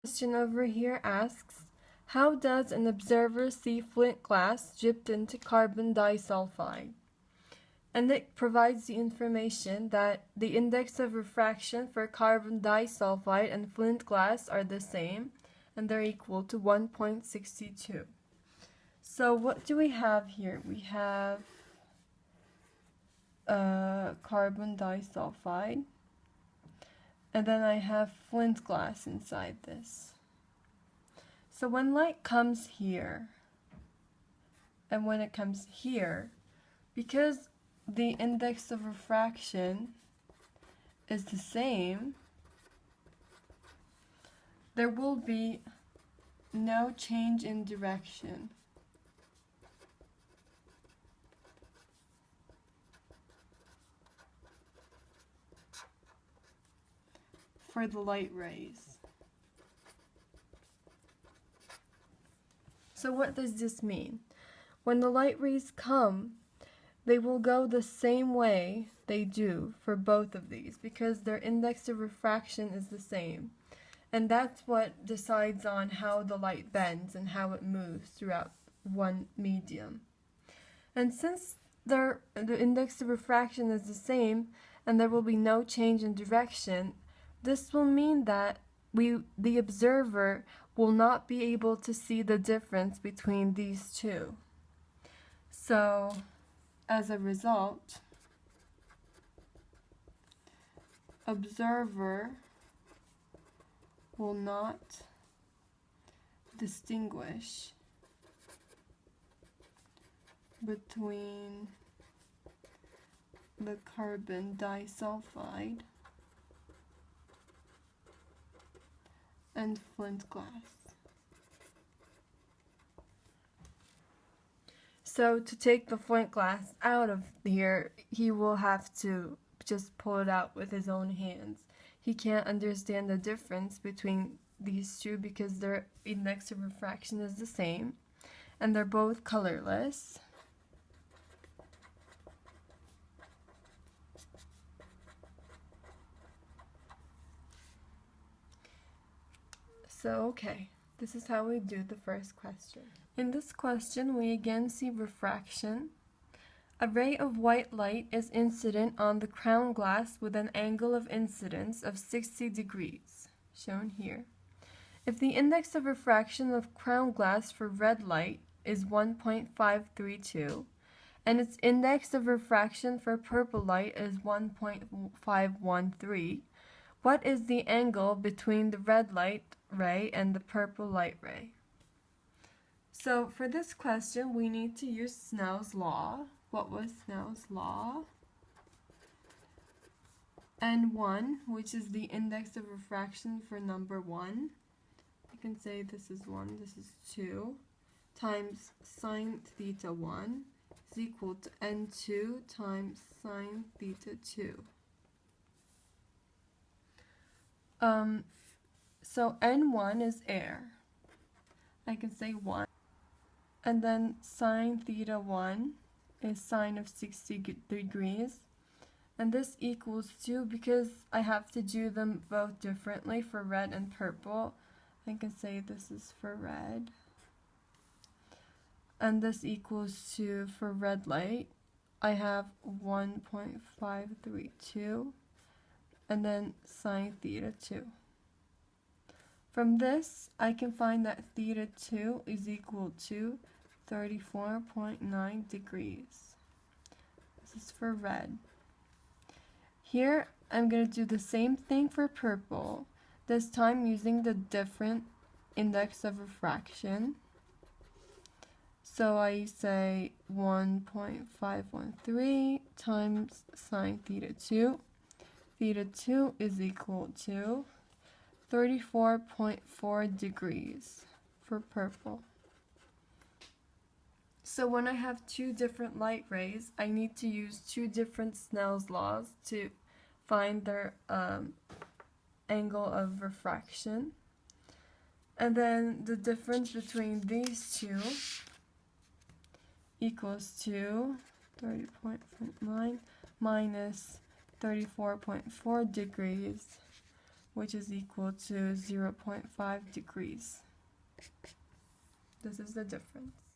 Question over here asks, how does an observer see flint glass dipped into carbon disulfide? And it provides the information that the index of refraction for carbon disulfide and flint glass are the same, and they're equal to 1.62. So what do we have here? We have carbon disulfide, and then I have flint glass inside this. So when light comes here, and when it comes here, because the index of refraction is the same, there will be no change in direction. For the light rays. So what does this mean? When the light rays come, they will go the same way they do for both of these because their index of refraction is the same. And that's what decides on how the light bends and how it moves throughout one medium. And since the index of refraction is the same and there will be no change in direction, this will mean that the observer will not be able to see the difference between these two. So, as a result, observer will not distinguish between the carbon disulfide and flint glass. So to take the flint glass out of here, he will have to just pull it out with his own hands. He can't understand the difference between these two because their index of refraction is the same and they're both colorless. So, okay, this is how we do the first question. In this question, we again see refraction. A ray of white light is incident on the crown glass with an angle of incidence of 60 degrees, shown here. If the index of refraction of crown glass for red light is 1.532, and its index of refraction for purple light is 1.513, what is the angle between the red light ray and the purple light ray? So for this question, we need to use Snell's law. What was Snell's law? N1, which is the index of refraction for number 1. You can say this is 1, this is 2, times sine theta 1 is equal to N2 times sine theta 2. So N1 is air. I can say 1. And then sine theta 1 is sine of 60 degrees. And this equals 2 because I have to do them both differently for red and purple. I can say this is for red. And this equals 2 for red light. I have 1.532 and then sine theta 2. From this, I can find that theta 2 is equal to 34.9 degrees. This is for red. Here, I'm going to do the same thing for purple, this time using the different index of refraction. So I say 1.513 times sine theta 2. Theta 2 is equal to 34.4 degrees for purple. So when I have two different light rays, I need to use two different Snell's laws to find their angle of refraction. And then the difference between these two equals to 30.9 minus 34.4 degrees, which is equal to 0.5 degrees. This is the difference.